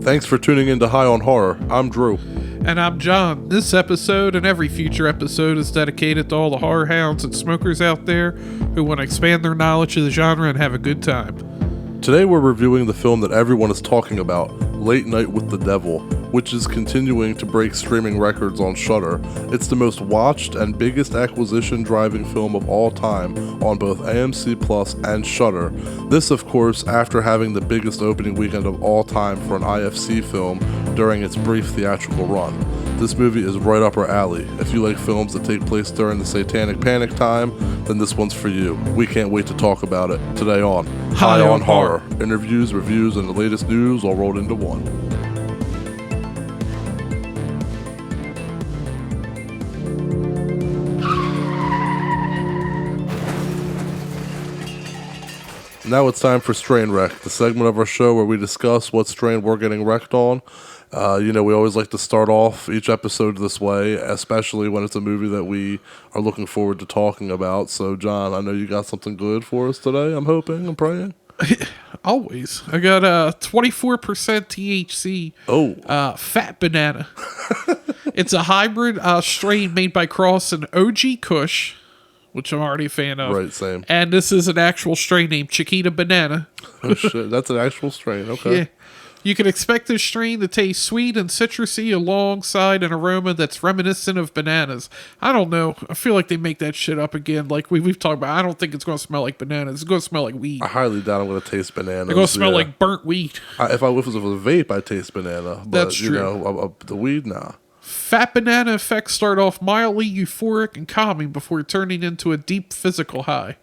Thanks for tuning in to High on Horror. I'm Drew. And I'm John. This episode and every future episode is dedicated to all the horror hounds and smokers out there who want to expand their knowledge of the genre and have a good time. Today we're reviewing the film that everyone is talking about, Late Night with the Devil, which is continuing to break streaming records on Shudder. It's the most watched and biggest acquisition-driving film of all time on both AMC Plus and Shudder. This, of course, after having the biggest opening weekend of all time for an IFC film during its brief theatrical run. This movie is right up our alley. If you like films that take place during the Satanic Panic time, then this one's for you. We can't wait to talk about it today on High on Horror. Interviews, reviews, and the latest news all rolled into one. Now it's time for Strain Wreck, the segment of our show where we discuss what strain we're getting wrecked on. We always like to start off each episode this way, especially when it's a movie that we are looking forward to talking about. So, John, I know you got something good for us today, I'm hoping, I'm praying. Always. I got 24% THC. Oh. Fat Banana. It's a hybrid strain made by Cross and OG Kush, which I'm already a fan of. Right, same. And this is an actual strain named Chiquita Banana. Oh, shit. That's an actual strain. Okay. Yeah. You can expect this strain to taste sweet and citrusy alongside an aroma that's reminiscent of bananas. I don't know. I feel like they make that shit up again. Like we've talked about. I don't think it's going to smell like bananas. It's going to smell like weed. I highly doubt I'm going to taste bananas. It's going to smell like burnt weed. If it was a vape, I'd taste banana. But, That's true. The weed, nah. Fat Banana effects start off mildly euphoric and calming before turning into a deep physical high.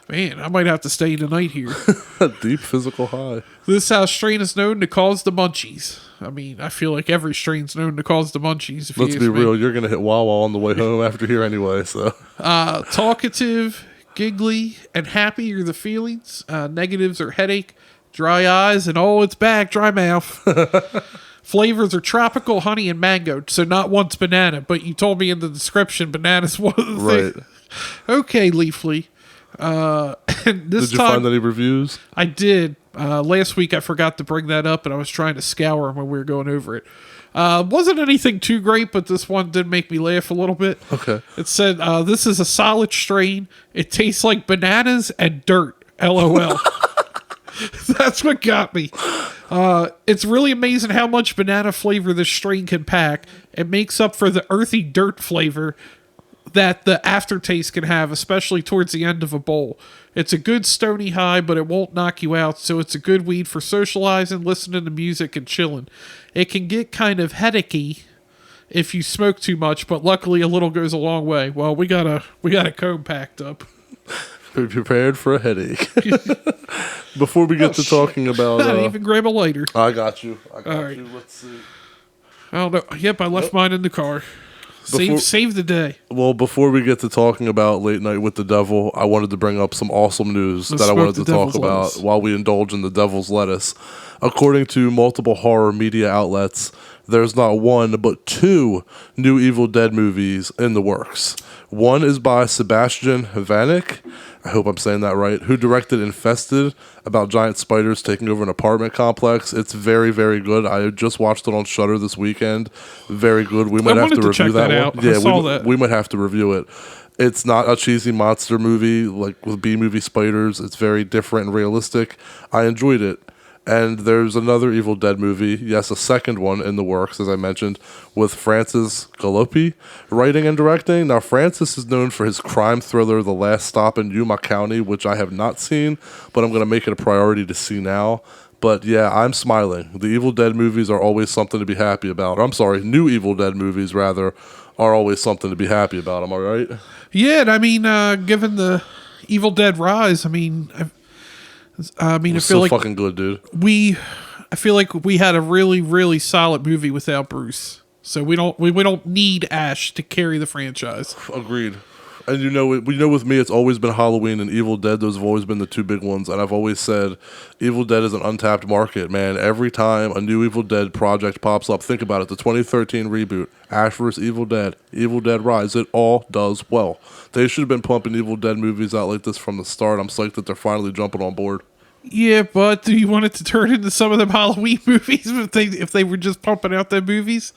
Man, I might have to stay the night here. A deep physical high. This strain is known to cause the munchies. I mean, I feel like every strain's known to cause the munchies. Let's be real, you're going to hit Wawa on the way home after here anyway, so. Talkative, giggly, and happy are the feelings. Negatives are headache, dry eyes, and it's back, dry mouth. Flavors are tropical, honey, and mango. So not once banana, but you told me in the description banana's one of the right. things. Okay, Leafly. And this did you time, find any reviews? I did. Last week I forgot to bring that up, and I was trying to scour them when we were going over it. Wasn't anything too great, but this one did make me laugh a little bit. Okay. It said, this is a solid strain. It tastes like bananas and dirt. LOL. That's what got me. It's really amazing how much banana flavor this strain can pack. It makes up for the earthy dirt flavor that the aftertaste can have, especially towards the end of a bowl. It's a good stony high, but it won't knock you out, so it's a good weed for socializing, listening to music, and chilling. It can get kind of headachy if you smoke too much, but luckily a little goes a long way. Well, we got a comb packed up. Be prepared for a headache. Before we get to talking about... I didn't even grab a lighter. I got you. All right. Let's see. I don't know. Yep, I left mine in the car. Save the day. Well, before we get to talking about Late Night with the Devil, I wanted to bring up some awesome news that I wanted to talk about while we indulge in the devil's lettuce. According to multiple horror media outlets, there's not one, but two new Evil Dead movies in the works. One is by Sebastian Vanek, I hope I'm saying that right, who directed Infested, about giant spiders taking over an apartment complex. It's very, very good. I just watched it on Shudder this weekend. Very good. We might have to review that one. Yeah, we might have to review it. It's not a cheesy monster movie like with B-movie spiders. It's very different and realistic. I enjoyed it. And there's another Evil Dead movie, yes, a second one in the works, as I mentioned, with Francis Gallopi writing and directing. Now, Francis is known for his crime thriller, The Last Stop in Yuma County, which I have not seen, but I'm going to make it a priority to see now. But yeah, I'm smiling. The Evil Dead movies are always something to be happy about. I'm sorry, new Evil Dead movies, rather, are always something to be happy about. Am I right? Yeah, and I mean, given the Evil Dead rise, I feel like fucking good, dude. I feel like we had a really, really solid movie without Bruce, so we don't need Ash to carry the franchise. Agreed. And with me, it's always been Halloween and Evil Dead. Those have always been the two big ones. And I've always said Evil Dead is an untapped market, man. Every time a new Evil Dead project pops up, think about it. The 2013 reboot, Ash vs. Evil Dead Rise, it all does well. They should have been pumping Evil Dead movies out like this from the start. I'm psyched that they're finally jumping on board. Yeah, but do you want it to turn into some of them Halloween movies if they were just pumping out their movies?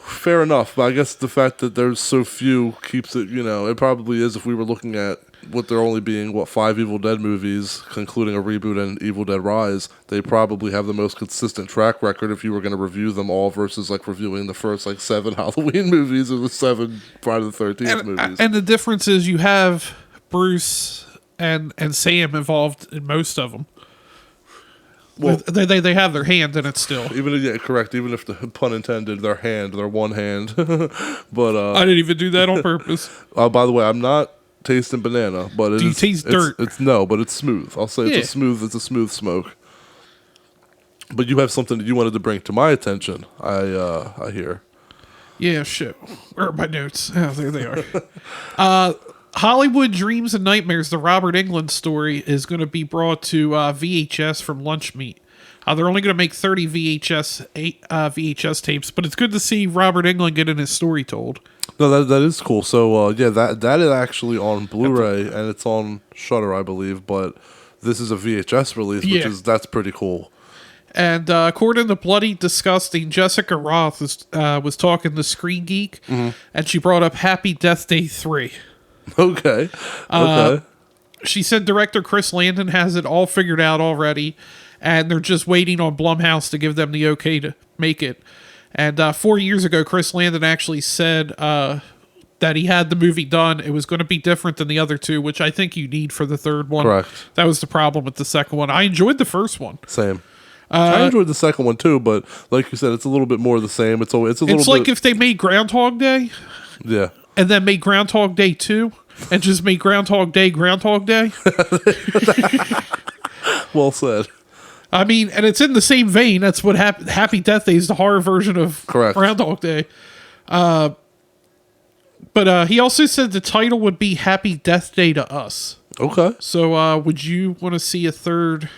Fair enough, but I guess the fact that there's so few keeps it, it probably is if we were looking at what there only being, 5 Evil Dead movies, concluding a reboot and Evil Dead Rise, they probably have the most consistent track record if you were going to review them all versus like reviewing the first 7 Halloween movies or the 7 Friday the 13th movies. And the difference is you have Bruce and Sam involved in most of them. Well, they have their hand in it still. Correct. Even if the pun intended, their one hand. But I didn't even do that on purpose. By the way, I'm not tasting banana, but do you taste dirt? But it's smooth. I'll say it's a smooth smoke. But you have something that you wanted to bring to my attention. I hear. Yeah, sure. Where are my notes? Oh, there they are. Hollywood Dreams and Nightmares, the Robert Englund story, is going to be brought to VHS from Lunch Meat. They're only going to make 30 VHS tapes, but it's good to see Robert Englund getting his story told. No, that is cool. So, that is actually on Blu-ray, and it's on Shudder, I believe, but this is a VHS release, that's pretty cool. And according to Bloody Disgusting, Jessica Roth was talking to Screen Geek, and she brought up Happy Death Day 3. Okay. She said director Chris Landon has it all figured out already, and they're just waiting on Blumhouse to give them the okay to make it. And 4 years ago, Chris Landon actually said that he had the movie done. It was going to be different than the other two, which I think you need for the third one. Correct. That was the problem with the second one. I enjoyed the first one. Same. I enjoyed the second one too, but like you said, it's a little bit more of the same. It's like if they made Groundhog Day. Yeah. And then made Groundhog Day 2 and just made Groundhog Day. Well said. I mean, and it's in the same vein. That's what Happy Death Day is, the horror version of Groundhog Day. But he also said the title would be Happy Death Day to Us. Okay. So would you want to see a third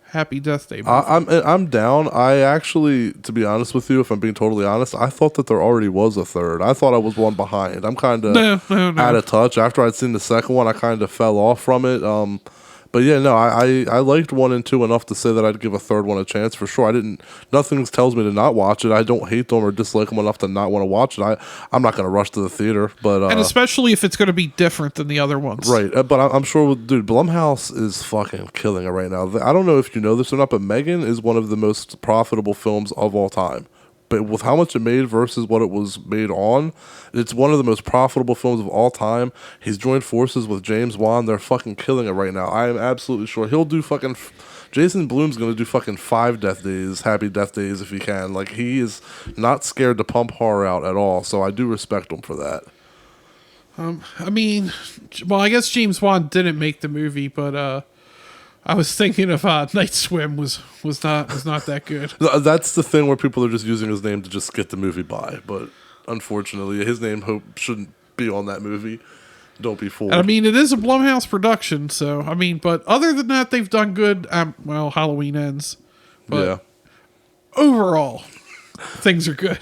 Happy Death Day movie? I'm down. I actually, to be honest with you, if I'm being totally honest, I thought that there already was a third. I thought I was one behind. I'm kind of out of touch. After I'd seen the second one, I kind of fell off from it. But yeah, no, I liked 1 and 2 enough to say that I'd give a third one a chance for sure. Nothing tells me to not watch it. I don't hate them or dislike them enough to not want to watch it. I'm not going to rush to the theater, but and especially if it's going to be different than the other ones, right? But I'm sure, dude, Blumhouse is fucking killing it right now. I don't know if you know this or not, but Megan is one of the most profitable films of all time. But with how much it made versus what it was made on, it's one of the most profitable films of all time. He's joined forces with James Wan. They're fucking killing it right now. I am absolutely sure he'll do fucking... Jason Blum's going to do fucking 5 Death Days, Happy Death Days if he can. Like, he is not scared to pump horror out at all, so I do respect him for that. I mean, well, I guess James Wan didn't make the movie, but... I was thinking of Night Swim was not that good. That's the thing where people are just using his name to just get the movie by. But unfortunately, his name shouldn't be on that movie. Don't be fooled. I mean, it is a Blumhouse production, so I mean, but other than that, they've done good. Well, Halloween Ends. But overall, things are good.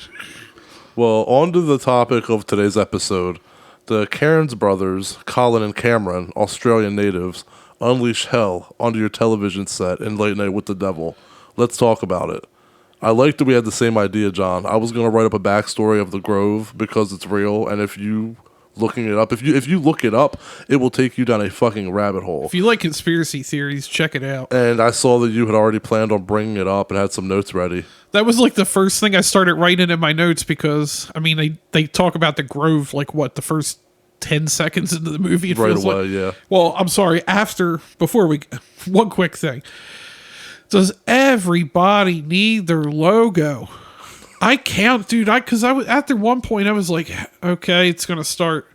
Well, on to the topic of today's episode. The Cairns brothers, Colin and Cameron, Australian natives, unleash hell onto your television set in Late Night with the Devil. Let's talk about it. I like that we had the same idea, John. I was going to write up a backstory of the Grove because it's real, and if you look it up, it will take you down a fucking rabbit hole. If you like conspiracy theories, check it out. And I saw that you had already planned on bringing it up and had some notes ready. That was like the first thing I started writing in my notes because, I mean, they talk about the Grove like the first 10 seconds into the movie. Right away, yeah. Well, I'm sorry. One quick thing. Does everybody need their logo? I can't, dude. Because I was after one point, I was like, okay, it's gonna start.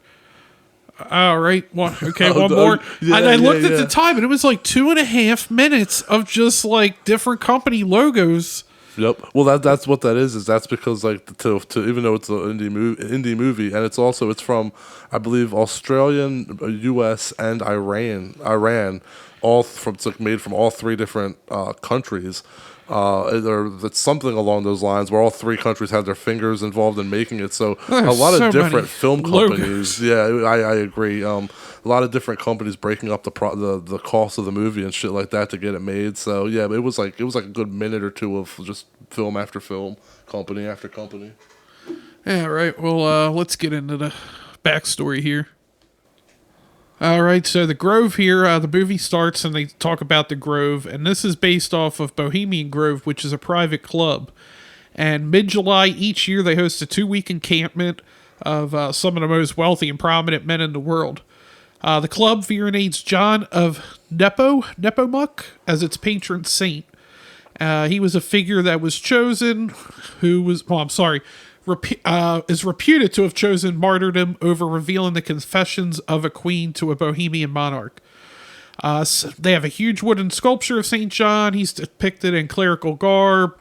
All right, one more. Yeah, and I looked at the time, and it was like 2.5 minutes of just like different company logos. Yep. Well, that's what that is. That's because like to even though it's an indie movie, and it's from I believe Australian, U.S. and Iran. It's like made from all 3 different countries. or that's something along those lines, where all three countries had their fingers involved in making it. So There's a lot so of different many film companies. Yeah, I agree. A lot of different companies breaking up the cost of the movie and shit like that to get it made. So yeah, it was like a good minute or two of just film after film, company after company. Yeah, right. Well, let's get into the backstory here. All right, so the Grove here, the movie starts and they talk about the Grove, and this is based off of Bohemian Grove, which is a private club. And mid-July each year, they host a 2-week encampment of some of the most wealthy and prominent men in the world. The club venerate John of Nepomuk as its patron saint. He was a figure that was chosen, is reputed to have chosen martyrdom over revealing the confessions of a queen to a Bohemian monarch. They have a huge wooden sculpture of St. John. He's depicted in clerical garb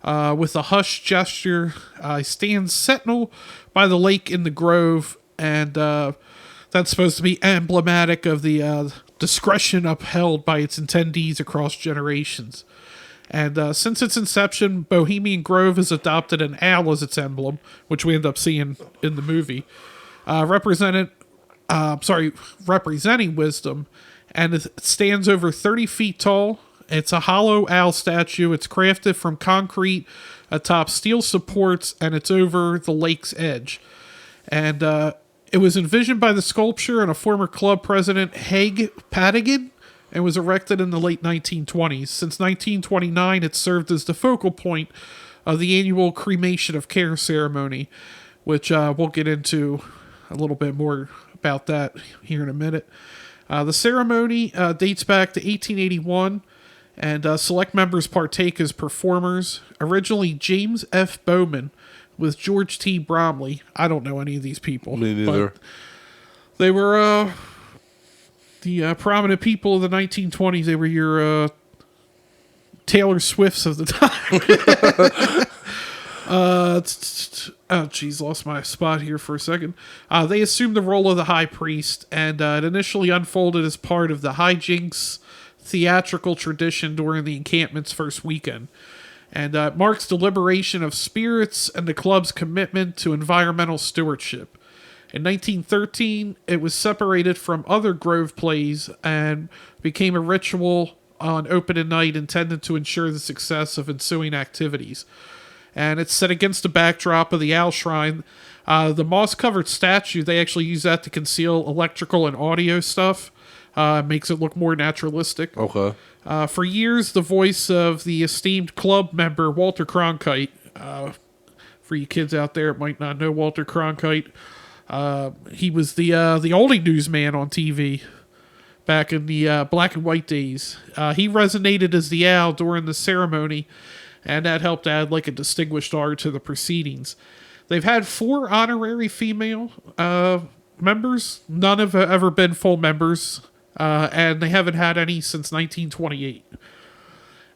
with a hush gesture. He stands sentinel by the lake in the Grove, and that's supposed to be emblematic of the discretion upheld by its attendees across generations. And since its inception, Bohemian Grove has adopted an owl as its emblem, which we end up seeing in the movie, representing wisdom, and it stands over 30 feet tall. It's a hollow owl statue. It's crafted from concrete atop steel supports, and it's over the lake's edge. And it was envisioned by the sculptor and a former club president, Haig Padigan, and was erected in the late 1920s. Since 1929, it served as the focal point of the annual cremation of care ceremony, which we'll get into a little bit more about that here in a minute. The ceremony dates back to 1881, and select members partake as performers. Originally James F. Bowman with George T. Bromley. I don't know any of these people. Me neither. They were the prominent people of the 1920s. They were your Taylor Swifts of the time. Lost my spot here for a second. They assumed the role of the high priest, and it initially unfolded as part of the hijinks theatrical tradition during the encampment's first weekend. And it marks the liberation of spirits and the club's commitment to environmental stewardship. In 1913, it was separated from other Grove plays and became a ritual on opening night intended to ensure the success of ensuing activities. And it's set against the backdrop of the Owl Shrine. The moss-covered statue, they actually use that to conceal electrical and audio stuff. Makes it look more naturalistic. Okay. For years, the voice of the esteemed club member, Walter Cronkite. For you kids out there that might not know Walter Cronkite, he was the only newsman on TV back in the black and white days. He resonated as the owl during the ceremony, and that helped add like a distinguished art to the proceedings. They've had 4 honorary female members. None have ever been full members, and they haven't had any since 1928.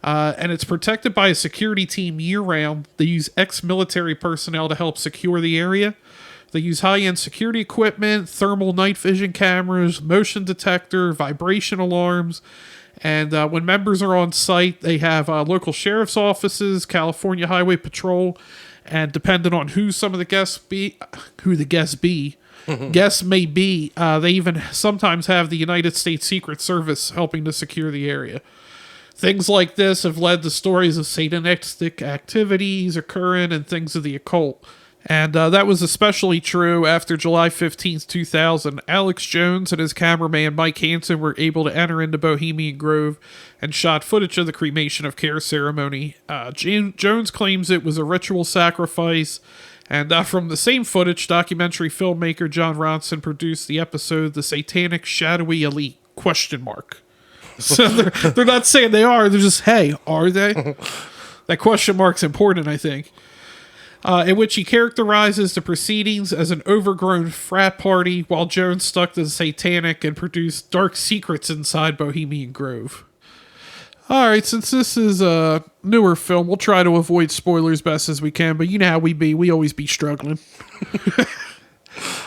And it's protected by a security team year-round. They use ex-military personnel to help secure the area. They use high-end security equipment, thermal night vision cameras, motion detector, vibration alarms, and when members are on site, they have local sheriff's offices, California Highway Patrol, and depending on who the guests may be, they even sometimes have the United States Secret Service helping to secure the area. Things like this have led to stories of satanistic activities occurring and things of the occult. And that was especially true after July 15th, 2000. Alex Jones and his cameraman Mike Hansen were able to enter into Bohemian Grove and shot footage of the cremation of care ceremony. Jones claims it was a ritual sacrifice. And from the same footage, documentary filmmaker John Ronson produced the episode The Satanic Shadowy Elite? ? So they're not saying they are. They're just, hey, are they? That question mark's important, I think. In which he characterizes the proceedings as an overgrown frat party, while Jones stuck to the satanic and produced dark secrets inside Bohemian Grove. Alright, since this is a newer film, we'll try to avoid spoilers best as we can, but you know how we be. We always be struggling.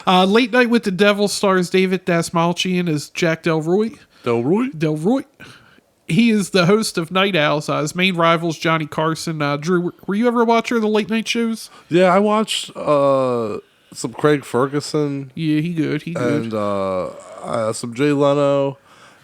Late Night with the Devil stars David Dastmalchian as Jack Delroy. Delroy? he is the host of Night Owls. His main rival's Johnny Carson. Drew, were you ever a watcher of the late night shows? Yeah, I watched some Craig Ferguson. Yeah, he good. And some Jay Leno.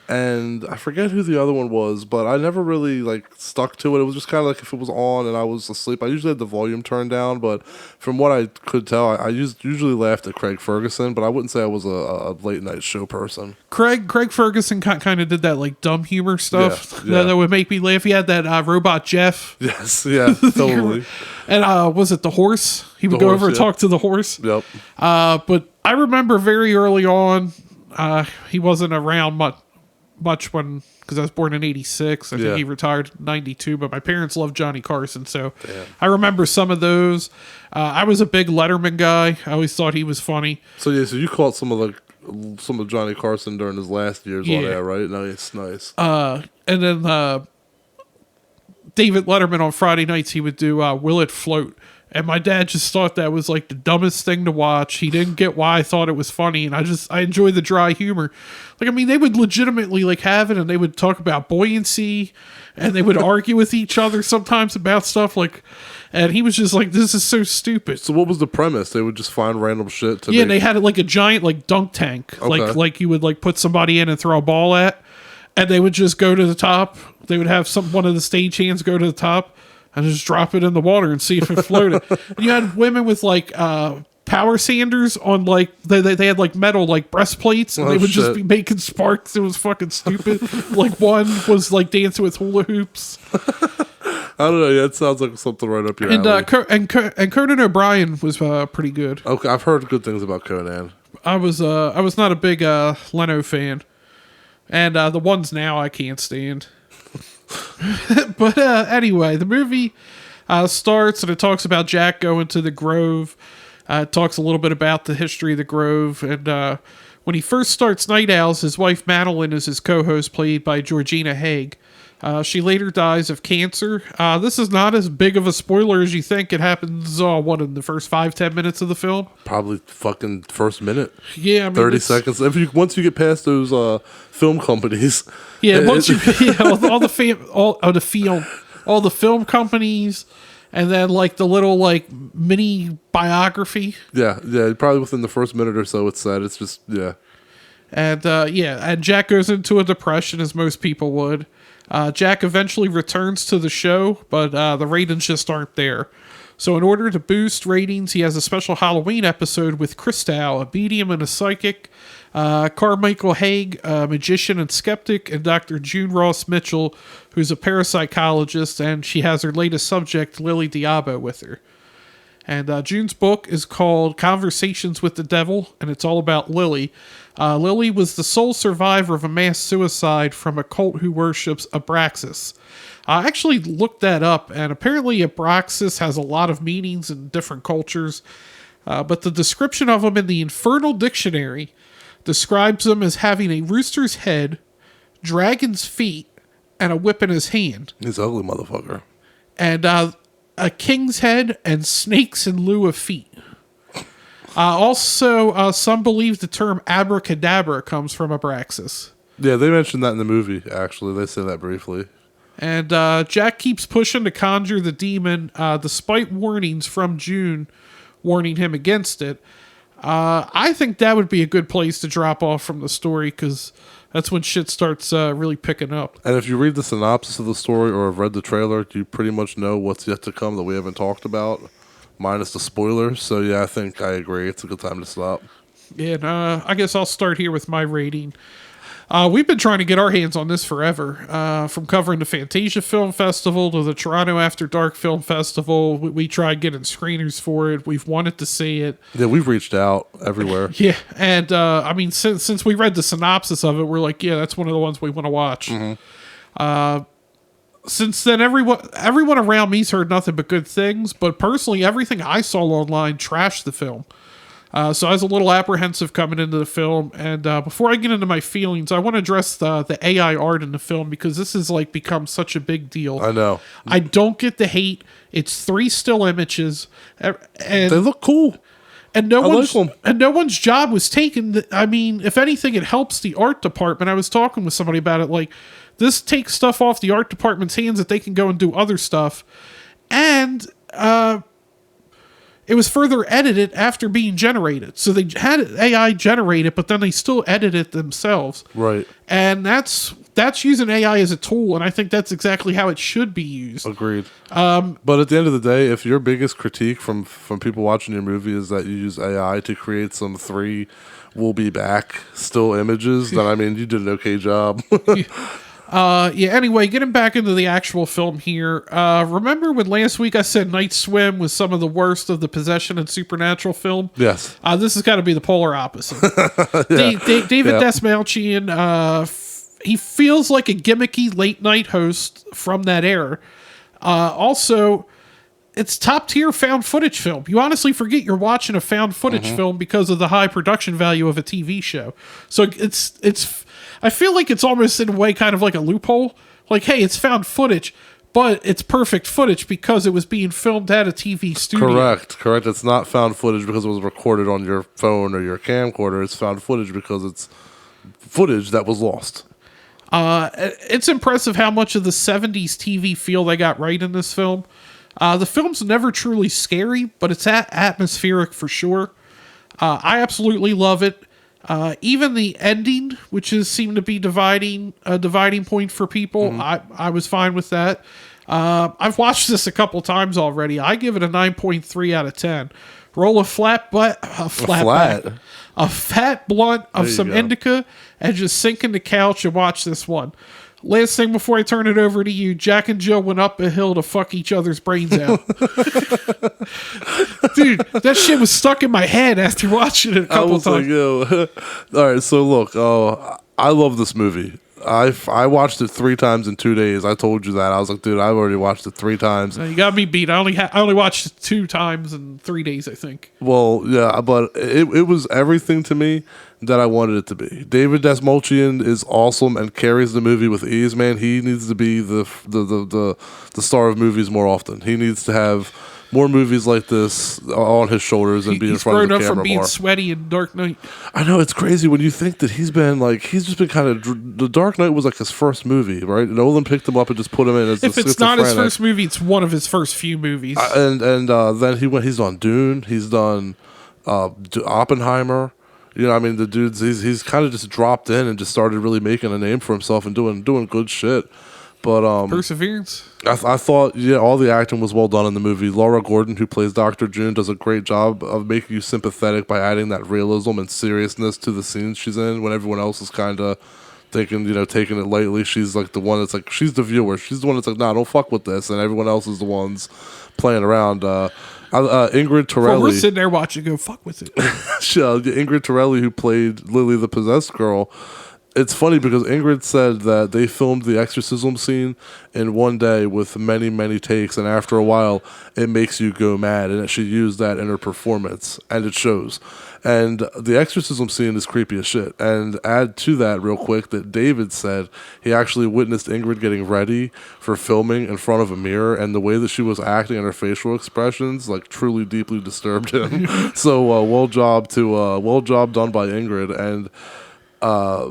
And I forget who the other one was, but I never really like stuck to it. It was just kind of like if it was on and I was asleep. I usually had the volume turned down, but from what I could tell, I usually laughed at Craig Ferguson, but I wouldn't say I was a late night show person. Craig Ferguson kind of did that like dumb humor stuff that would make me laugh. He had that robot Jeff. Yes, yeah, totally. And was it the horse? He would go over and talk to the horse. Yep. But I remember very early on, he wasn't around much when, because I was born in 86. I think he retired in 92, but my parents loved Johnny Carson, so I remember some of those. I was a big Letterman guy. I always thought he was funny. So you caught some of Johnny Carson during his last years on air, right? Nice. And then David Letterman on Friday nights, he would do Will It Float? And my dad just thought that was like the dumbest thing to watch. He didn't get why I thought it was funny, and I enjoy the dry humor. Like, I mean, they would legitimately like have it, and they would talk about buoyancy, and they would argue with each other sometimes about stuff like. And he was just like, "This is so stupid." So what was the premise? They would just find random shit to. Yeah, they had like a giant like dunk tank, like you would like put somebody in and throw a ball at, and they would just go to the top. They would have one of the stagehands go to the top and just drop it in the water and see if it floated. And you had women with like power sanders on like they had like metal like breastplates, and they would just be making sparks. It was fucking stupid. Like one was like dancing with hula hoops. I don't know. Yeah, it sounds like something right up your alley. And Conan O'Brien was pretty good. Okay, I've heard good things about Conan. I was not a big Leno fan, and the ones now I can't stand. But anyway, the movie starts and it talks about Jack going to the Grove. It talks a little bit about the history of the Grove. And when he first starts Night Owls, his wife Madeline is his co-host, played by Georgina Haig. She later dies of cancer. This is not as big of a spoiler as you think. It happens, in the first 5-10 minutes of the film? Probably fucking first minute. Yeah, I mean, 30 seconds. Once you get past those film companies. Yeah, all the film companies, and then like the little like mini biography. Yeah, probably within the first minute or so it's said. It's just, And Jack goes into a depression, as most people would. Jack eventually returns to the show, but the ratings just aren't there. So in order to boost ratings, he has a special Halloween episode with Christal, a medium and a psychic, Carmichael Haig, a magician and skeptic, and Dr. June Ross Mitchell, who's a parapsychologist, and she has her latest subject, Lily Diabo, with her. And June's book is called Conversations with the Devil, and it's all about Lily. Lily was the sole survivor of a mass suicide from a cult who worships Abraxas. I actually looked that up, and apparently Abraxas has a lot of meanings in different cultures, but the description of him in the Infernal Dictionary describes him as having a rooster's head, dragon's feet, and a whip in his hand. He's an ugly motherfucker. And a king's head and snakes in lieu of feet. Also, some believe the term abracadabra comes from Abraxas. Yeah, they mentioned that in the movie, actually. They say that briefly. And Jack keeps pushing to conjure the demon, despite warnings from June warning him against it. I think that would be a good place to drop off from the story, because that's when shit starts really picking up. And if you read the synopsis of the story or have read the trailer, you pretty much know what's yet to come that we haven't talked about, minus the spoilers. So yeah, I think I agree. It's a good time to stop. Yeah, and I guess I'll start here with my rating. We've been trying to get our hands on this forever. From covering the Fantasia Film Festival to the Toronto After Dark Film Festival, we tried getting screeners for it. We've wanted to see it. Yeah, we've reached out everywhere. Yeah, and I mean, since we read the synopsis of it, we're like, yeah, that's one of the ones we want to watch. Mm-hmm. Since then, everyone around me's heard nothing but good things, but personally, everything I saw online trashed the film. So I was a little apprehensive coming into the film, and before I get into my feelings, I want to address the AI art in the film, because this has like become such a big deal. I know. I don't get the hate. It's 3 still images, and they look cool. and no one's job was taken. I mean, if anything, it helps the art department. I was talking with somebody about it. Like, this takes stuff off the art department's hands that they can go and do other stuff, and it was further edited after being generated. So they had AI generate it, but then they still edit it themselves. Right. And that's using AI as a tool, and I think that's exactly how it should be used. Agreed. But at the end of the day, if your biggest critique from people watching your movie is that you use AI to create some 3 "we'll be back" still images, then I mean, you did an okay job. Anyway, getting back into the actual film here. Remember when last week I said Night Swim was some of the worst of the possession and supernatural film? Yes. This has got to be the polar opposite. David Dastmalchian, he feels like a gimmicky late night host from that era. Also, it's top tier found footage film. You honestly forget you're watching a found footage film because of the high production value of a TV show. So it's I feel like it's almost in a way kind of like a loophole. Like, hey, it's found footage, but it's perfect footage because it was being filmed at a TV studio. Correct. It's not found footage because it was recorded on your phone or your camcorder. It's found footage because it's footage that was lost. It's impressive how much of the 70s TV feel they got right in this film. The film's never truly scary, but it's atmospheric for sure. I absolutely love it. Even the ending, which seemed to be a dividing point for people, I was fine with that. I've watched this a couple times already. I give it a 9.3 out of 10. Roll a fat blunt of some indica and just sink in the couch and watch this one. Last thing before I turn it over to you, Jack and Jill went up a hill to fuck each other's brains out. Dude, that shit was stuck in my head after watching it a couple times. Like, yo. All right, so look, I love this movie. I watched it 3 times in 2 days. I told you that. I was like, dude, I've already watched it 3 times. You got me beat. I only watched it 2 times in 3 days, I think. Well, yeah, but it was everything to me that I wanted it to be. David Dastmalchian is awesome and carries the movie with ease, man. He needs to be the star of movies more often. He needs to have more movies like this on his shoulders and be in front of the camera more. He's grown up from being sweaty in Dark Knight. I know, it's crazy when you think that he's just been kind of... The Dark Knight was like his first movie, right? Nolan picked him up and just put him in as if it's not his first movie, it's one of his first few movies. And then he's on Dune. He's done Oppenheimer. You know, I mean, the dude's he's kind of just dropped in and just started really making a name for himself and doing good shit. But Perseverance. I thought, all the acting was well done in the movie. Laura Gordon, who plays Dr. June, does a great job of making you sympathetic by adding that realism and seriousness to the scenes she's in when everyone else is kind of taking it lightly. She's like the one that's like, she's the viewer. She's the one that's like, nah, don't fuck with this. And everyone else is the ones playing around. Ingrid Torelli. Well, we're sitting there watching, go fuck with it. Ingrid Torelli, who played Lily the Possessed Girl. It's funny because Ingrid said that they filmed the exorcism scene in one day with many, many takes, and after a while, it makes you go mad, and she used that in her performance, and it shows. And the exorcism scene is creepy as shit. And add to that real quick that David said he actually witnessed Ingrid getting ready for filming in front of a mirror, and the way that she was acting and her facial expressions like truly deeply disturbed him. So well job done by Ingrid. And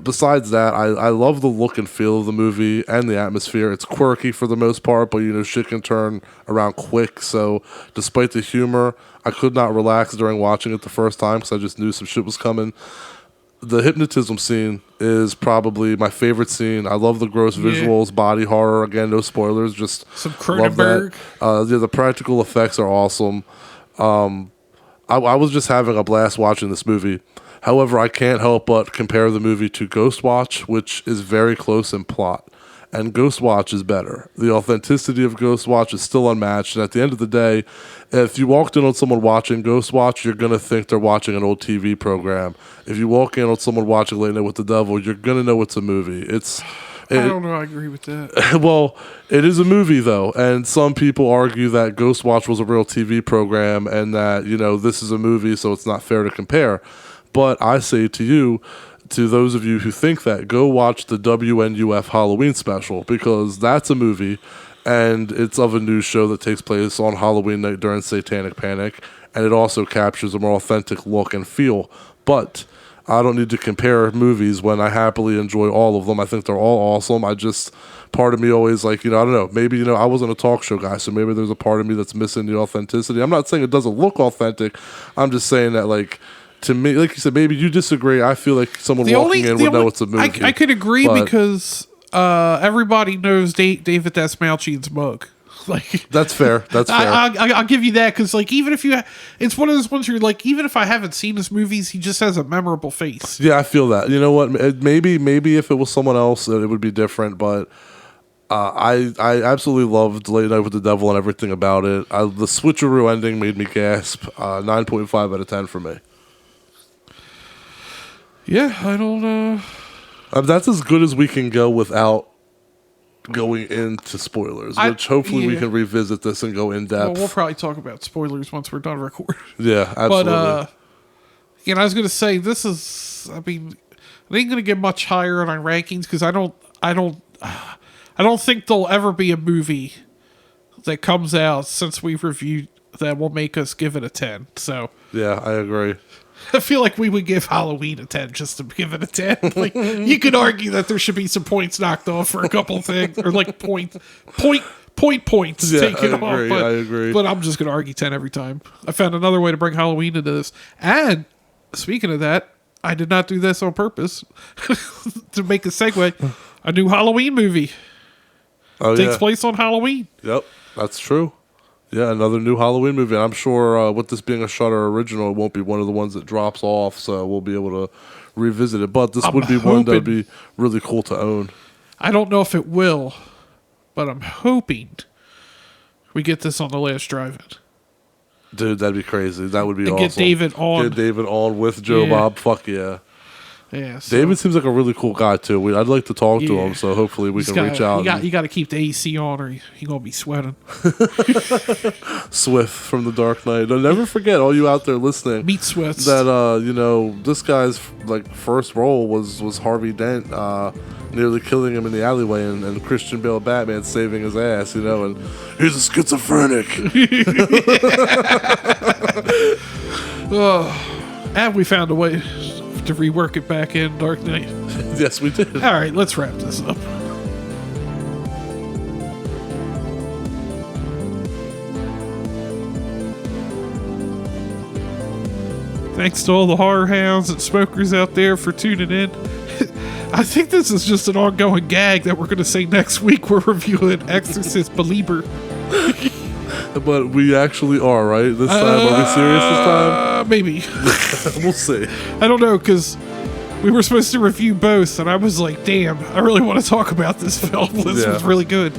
besides that, I love the look and feel of the movie and the atmosphere. It's quirky for the most part, but shit can turn around quick. So despite the humor, I could not relax during watching it the first time because I just knew some shit was coming. The hypnotism scene is probably my favorite scene. I love the gross visuals, body horror. Again, no spoilers, just some Cronenberg. The practical effects are awesome. I was just having a blast watching this movie. However, I can't help but compare the movie to Ghostwatch, which is very close in plot. And Ghostwatch is better. The authenticity of Ghostwatch is still unmatched. And at the end of the day, if you walked in on someone watching Ghostwatch, you're going to think they're watching an old TV program. If you walk in on someone watching Late Night with the Devil, you're going to know it's a movie. I don't know. I agree with that. Well, it is a movie, though. And some people argue that Ghostwatch was a real TV program and that, this is a movie, so it's not fair to compare. But I say to you, to those of you who think that, go watch the WNUF Halloween special, because that's a movie and it's of a news show that takes place on Halloween night during Satanic Panic. and it also captures a more authentic look and feel. But I don't need to compare movies when I happily enjoy all of them. I think they're all awesome. Part of me always like, I don't know, maybe, I wasn't a talk show guy, so maybe there's a part of me that's missing the authenticity. I'm not saying it doesn't look authentic. I'm just saying that, like, to me, like you said, maybe you disagree. I feel like someone walking in would know it's a movie. I could agree because everybody knows David Dastmalchian's mug. Like, that's fair. That's fair. I'll give you that because, like, even if it's one of those ones where you're like, even if I haven't seen his movies, he just has a memorable face. Yeah, I feel that. You know what? Maybe if it was someone else, it would be different. But I absolutely loved Late Night with the Devil and everything about it. The switcheroo ending made me gasp. 9.5 out of 10 for me. Yeah, I don't. That's as good as we can go without going into spoilers, which hopefully we can revisit this and go in depth. Well, we'll probably talk about spoilers once we're done recording. Yeah, absolutely. But, I was going to say, this is, I mean, I ain't going to get much higher on our rankings because I don't think there'll ever be a movie that comes out since we've reviewed that will make us give it a 10. So yeah, I agree. I feel like we would give Halloween a 10 just to give it a 10. Like, you could argue that there should be some points knocked off for a couple of things, or like points taken off. But, I agree. But I'm just going to argue 10 every time. I found another way to bring Halloween into this. And speaking of that, I did not do this on purpose to make a segue. A new Halloween movie takes place on Halloween. Yep, that's true. Yeah, another new Halloween movie. And I'm sure with this being a Shudder original, it won't be one of the ones that drops off, so we'll be able to revisit it. But this would be one that would be really cool to own. I don't know if it will, but I'm hoping we get this on the last drive-in. Dude, that'd be crazy. That would be awesome. Get David on with Joe Bob. Fuck yeah. Yeah, so David seems like a really cool guy too. I'd like to talk to him, so hopefully we can reach out. You got to keep the AC on, or you're gonna be sweating. Swift from The Dark Knight. Don't never forget, all you out there listening, meet Swift. That this guy's first role was Harvey Dent, nearly killing him in the alleyway, and Christian Bale Batman saving his ass. And he's a schizophrenic. And we found a way to rework it back in Dark Knight. Yes, we did. All right, let's wrap this up. Thanks to all the horror hounds and smokers out there for tuning in. I think this is just an ongoing gag that we're going to say next week we're reviewing Exorcist Belieber. But we actually are, right? This time, are we serious this time? Maybe. We'll see. I don't know, because we were supposed to review both, and I was like, damn, I really want to talk about this film. This was really good.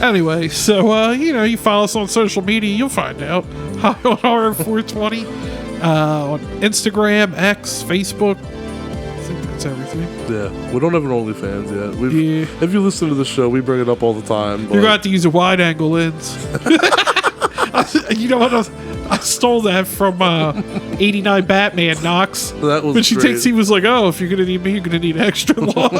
Anyway, so, you follow us on social media, you'll find out. High on Horror 420 on Instagram, X, Facebook. I think that's everything. Yeah, we don't have an OnlyFans yet. If you listen to the show, we bring it up all the time. You're going to have to use a wide-angle lens. You know what? I stole that from 89 Batman Knox. That was when she great. he was like, oh, if you're going to need me, you're going to need extra long.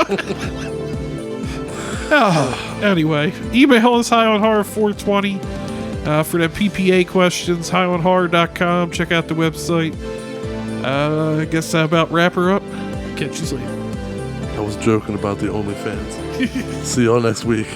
Anyway, email us highonhorror420 for the PPA questions, highonhorror.com. Check out the website. I guess that about wrap her up. Catch you later. I was joking about the OnlyFans. See y'all next week.